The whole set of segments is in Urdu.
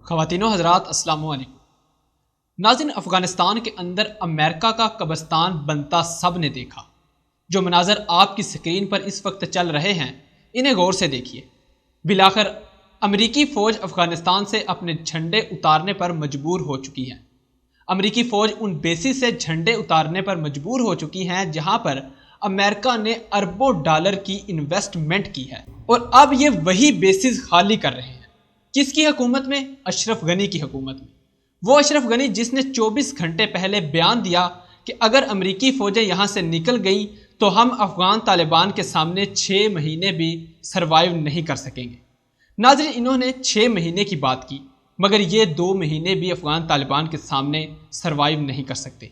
خواتین و حضرات السلام علیکم۔ ناظرین، افغانستان کے اندر امریکہ کا قبرستان بنتا سب نے دیکھا۔ جو مناظر آپ کی سکرین پر اس وقت چل رہے ہیں انہیں غور سے دیکھیے۔ بالآخر امریکی فوج افغانستان سے اپنے جھنڈے اتارنے پر مجبور ہو چکی ہے۔ امریکی فوج ان بیسز سے جھنڈے اتارنے پر مجبور ہو چکی ہیں جہاں پر امریکہ نے اربوں ڈالر کی انویسٹمنٹ کی ہے، اور اب یہ وہی بیسز خالی کر رہے ہیں۔ کس کی حکومت میں؟ اشرف غنی کی حکومت میں۔ وہ اشرف غنی جس نے 24 گھنٹے پہلے بیان دیا کہ اگر امریکی فوجیں یہاں سے نکل گئیں تو ہم افغان طالبان کے سامنے 6 مہینے بھی سروائیو نہیں کر سکیں گے۔ ناظرین، انہوں نے 6 مہینے کی بات کی، مگر یہ 2 مہینے بھی افغان طالبان کے سامنے سروائیو نہیں کر سکتے۔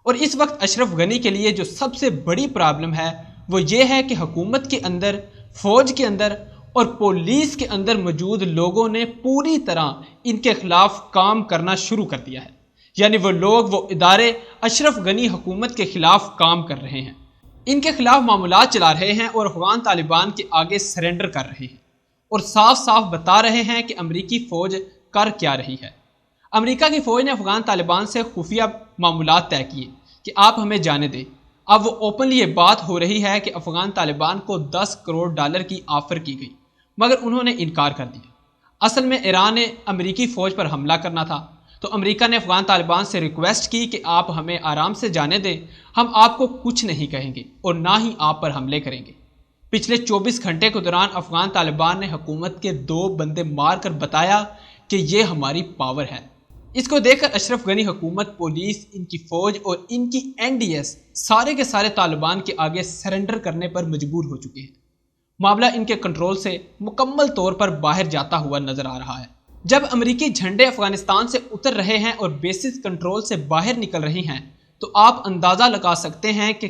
اور اس وقت اشرف غنی کے لیے جو سب سے بڑی پرابلم ہے وہ یہ ہے کہ حکومت کے اندر، فوج کے اندر اور پولیس کے اندر موجود لوگوں نے پوری طرح ان کے خلاف کام کرنا شروع کر دیا ہے۔ یعنی وہ لوگ، وہ ادارے اشرف غنی حکومت کے خلاف کام کر رہے ہیں، ان کے خلاف معاملات چلا رہے ہیں اور افغان طالبان کے آگے سرنڈر کر رہے ہیں، اور صاف صاف بتا رہے ہیں کہ امریکی فوج کر کیا رہی ہے۔ امریکہ کی فوج نے افغان طالبان سے خفیہ معاملات طے کیے کہ آپ ہمیں جانے دیں۔ اب وہ اوپنلی یہ بات ہو رہی ہے کہ افغان طالبان کو 10 کروڑ ڈالر کی آفر کی گئی، مگر انہوں نے انکار کر دیا۔ اصل میں ایران نے امریکی فوج پر حملہ کرنا تھا، تو امریکہ نے افغان طالبان سے ریکویسٹ کی کہ آپ ہمیں آرام سے جانے دیں، ہم آپ کو کچھ نہیں کہیں گے اور نہ ہی آپ پر حملے کریں گے۔ پچھلے 24 گھنٹے کے دوران افغان طالبان نے حکومت کے 2 بندے مار کر بتایا کہ یہ ہماری پاور ہے۔ اس کو دیکھ کر اشرف غنی حکومت، پولیس، ان کی فوج اور ان کی NDS سارے کے سارے طالبان کے آگے سرنڈر کرنے پر مجبور ہو چکے ہیں۔ معاملہ ان کے کنٹرول سے مکمل طور پر باہر جاتا ہوا نظر آ رہا ہے۔ جب امریکی جھنڈے افغانستان سے اتر رہے ہیں اور بیسز کنٹرول سے باہر نکل رہی ہیں تو آپ اندازہ لگا سکتے ہیں کہ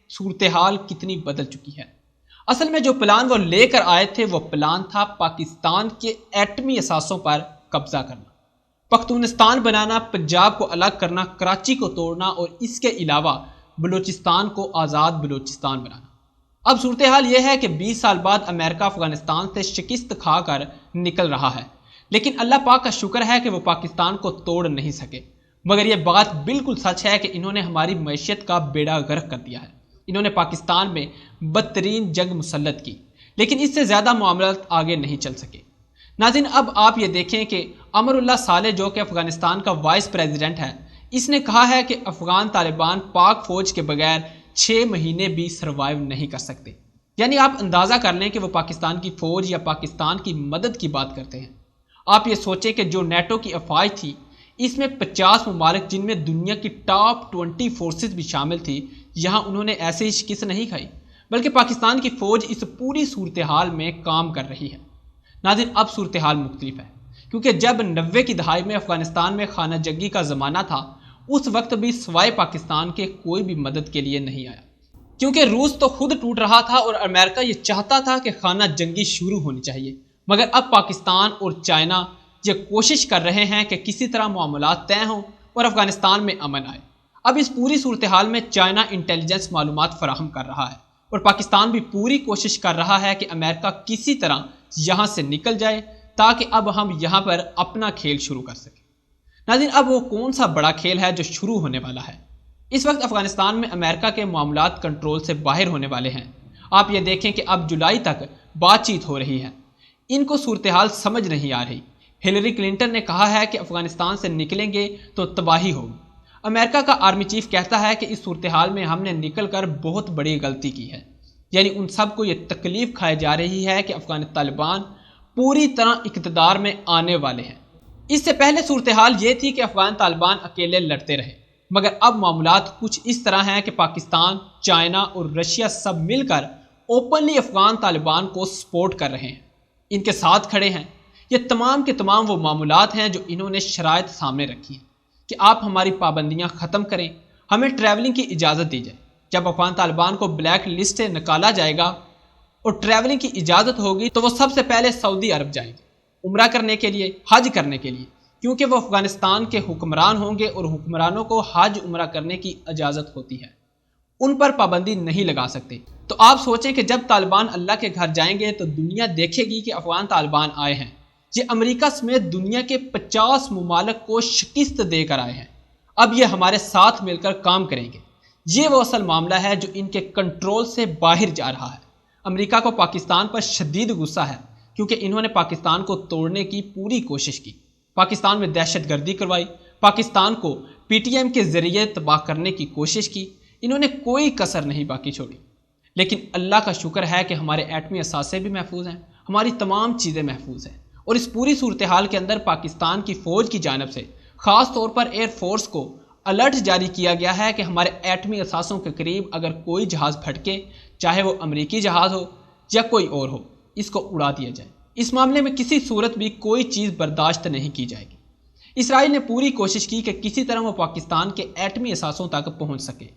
صورتحال کتنی بدل چکی ہے۔ اصل میں جو پلان وہ لے کر آئے تھے وہ پلان تھا پاکستان کے ایٹمی اثاثوں پر قبضہ کرنا، پختونستان بنانا، پنجاب کو الگ کرنا، کراچی کو توڑنا اور اس کے علاوہ بلوچستان کو آزاد بلوچستان بنانا۔ اب صورتحال یہ ہے کہ 20 سال بعد امریکہ افغانستان سے شکست کھا کر نکل رہا ہے، لیکن اللہ پاک کا شکر ہے کہ وہ پاکستان کو توڑ نہیں سکے۔ مگر یہ بات بالکل سچ ہے کہ انہوں نے ہماری معیشت کا بیڑا غرق کر دیا ہے۔ انہوں نے پاکستان میں بدترین جنگ مسلط کی، لیکن اس سے زیادہ معاملات آگے نہیں چل سکے۔ ناظرین، اب آپ یہ دیکھیں کہ امر اللہ صالح جو کہ افغانستان کا وائس پریزیڈنٹ ہے، اس نے کہا ہے کہ افغان طالبان پاک فوج کے بغیر 6 مہینے بھی سروائیو نہیں کر سکتے۔ یعنی آپ اندازہ کر لیں کہ وہ پاکستان کی فوج یا پاکستان کی مدد کی بات کرتے ہیں۔ آپ یہ سوچیں کہ جو نیٹو کی افواج تھی، اس میں 50 ممالک جن میں دنیا کی ٹاپ 20 فورسز بھی شامل تھی، یہاں انہوں نے ایسے ہی شکست نہیں کھائی، بلکہ پاکستان کی فوج اس پوری صورتحال میں کام کر رہی ہے۔ ناظرین، اب صورتحال مختلف ہے، کیونکہ جب 90 کی دہائی میں افغانستان میں خانہ جنگی کا زمانہ تھا، اس وقت بھی سوائے پاکستان کے کوئی بھی مدد کے لیے نہیں آیا، کیونکہ روس تو خود ٹوٹ رہا تھا اور امریکہ یہ چاہتا تھا کہ خانہ جنگی شروع ہونی چاہیے۔ مگر اب پاکستان اور چائنا یہ کوشش کر رہے ہیں کہ کسی طرح معاملات طے ہوں اور افغانستان میں امن آئے۔ اب اس پوری صورتحال میں چائنا انٹیلیجنس معلومات فراہم کر رہا ہے، اور پاکستان بھی پوری کوشش کر رہا ہے کہ امریکہ کسی طرح یہاں سے نکل جائے تاکہ اب ہم یہاں پر اپنا کھیل شروع کر سکیں۔ ناظرین، اب وہ کون سا بڑا کھیل ہے جو شروع ہونے والا ہے؟ اس وقت افغانستان میں امریکہ کے معاملات کنٹرول سے باہر ہونے والے ہیں۔ آپ یہ دیکھیں کہ اب جولائی تک بات چیت ہو رہی ہے، ان کو صورتحال سمجھ نہیں آ رہی۔ ہلری کلنٹن نے کہا ہے کہ افغانستان سے نکلیں گے تو تباہی ہوگی۔ امریکہ کا آرمی چیف کہتا ہے کہ اس صورتحال میں ہم نے نکل کر بہت بڑی غلطی کی ہے۔ یعنی ان سب کو یہ تکلیف کھائی جا رہی ہے کہ افغان طالبان پوری طرح اقتدار میں آنے والے ہیں۔ اس سے پہلے صورتحال یہ تھی کہ افغان طالبان اکیلے لڑتے رہے، مگر اب معاملات کچھ اس طرح ہیں کہ پاکستان، چائنا اور رشیا سب مل کر اوپنلی افغان طالبان کو سپورٹ کر رہے ہیں، ان کے ساتھ کھڑے ہیں۔ یہ تمام کے تمام وہ معاملات ہیں جو انہوں نے شرائط سامنے رکھی ہیں کہ آپ ہماری پابندیاں ختم کریں، ہمیں ٹریولنگ کی اجازت دی جائے۔ جب افغان طالبان کو بلیک لسٹ سے نکالا جائے گا اور ٹریولنگ کی اجازت ہوگی تو وہ سب سے پہلے سعودی عرب جائیں گے عمرہ کرنے کے لیے، حج کرنے کے لیے، کیونکہ وہ افغانستان کے حکمران ہوں گے اور حکمرانوں کو حج عمرہ کرنے کی اجازت ہوتی ہے، ان پر پابندی نہیں لگا سکتے۔ تو آپ سوچیں کہ جب طالبان اللہ کے گھر جائیں گے تو دنیا دیکھے گی کہ افغان طالبان آئے ہیں، یہ امریکہ سمیت دنیا کے 50 ممالک کو شکست دے کر آئے ہیں۔ اب یہ ہمارے ساتھ مل کر کام کریں گے۔ یہ وہ اصل معاملہ ہے جو ان کے کنٹرول سے باہر جا رہا ہے۔ امریکہ کو پاکستان پر شدید غصہ ہے کیونکہ انہوں نے پاکستان کو توڑنے کی پوری کوشش کی، پاکستان میں دہشت گردی کروائی، پاکستان کو پی ٹی ایم کے ذریعے تباہ کرنے کی کوشش کی۔ انہوں نے کوئی کسر نہیں باقی چھوڑی۔ لیکن اللہ کا شکر ہے کہ ہمارے ایٹمی اثاثے بھی محفوظ ہیں، ہماری تمام چیزیں محفوظ ہیں، اور اس پوری صورتحال کے اندر پاکستان کی فوج کی جانب سے خاص طور پر ایئر فورس کو الرٹ جاری کیا گیا ہے کہ ہمارے ایٹمی اثاثوں کے قریب اگر کوئی جہاز پھٹکے، چاہے وہ امریکی جہاز ہو یا کوئی اور ہو، اس کو اڑا دیا جائے۔ اس معاملے میں کسی صورت بھی کوئی چیز برداشت نہیں کی جائے گی۔ اسرائیل نے پوری کوشش کی کہ کسی طرح وہ پاکستان کے ایٹمی اثاثوں تک پہنچ سکے،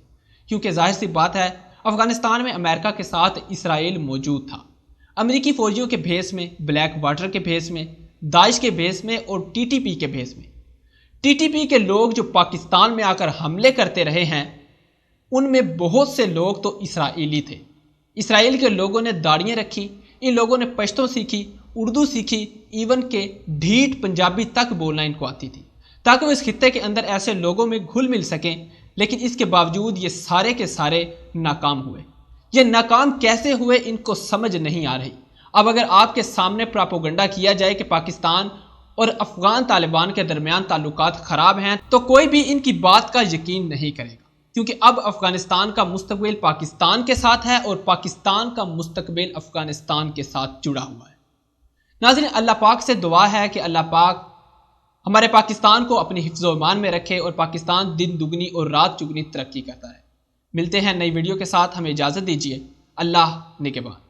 کیونکہ ظاہر سی بات ہے افغانستان میں امریکہ کے ساتھ اسرائیل موجود تھا۔ امریکی فوجیوں کے بھیس میں، بلیک واٹر کے بھیس میں، داعش کے بھیس میں اور ٹی ٹی پی کے بھیس میں۔ ٹی ٹی پی کے لوگ جو پاکستان میں آ کر حملے کرتے رہے ہیں، ان میں بہت سے لوگ تو اسرائیلی تھے۔ اسرائیل کے لوگوں نے داڑیاں رکھی، ان لوگوں نے پشتو سیکھی، اردو سیکھی، ایون کہ ڈھیٹ پنجابی تک بولنا ان کو آتی تھی، تاکہ وہ اس خطے کے اندر ایسے لوگوں میں گھل مل سکیں۔ لیکن اس کے باوجود یہ سارے کے سارے ناکام ہوئے۔ یہ ناکام کیسے ہوئے ان کو سمجھ نہیں آ رہی۔ اب اگر آپ کے سامنے پراپوگنڈا کیا جائے کہ پاکستان اور افغان طالبان کے درمیان تعلقات خراب ہیں، تو کوئی بھی ان کی بات کا یقین نہیں کرے گا، کیونکہ اب افغانستان کا مستقبل پاکستان کے ساتھ ہے اور پاکستان کا مستقبل افغانستان کے ساتھ جڑا ہوا ہے۔ ناظرین، اللہ پاک سے دعا ہے کہ اللہ پاک ہمارے پاکستان کو اپنی حفظ و امان میں رکھے اور پاکستان دن دگنی اور رات چگنی ترقی کرتا ہے۔ ملتے ہیں نئی ویڈیو کے ساتھ، ہمیں اجازت دیجیے۔ اللہ نگہبان۔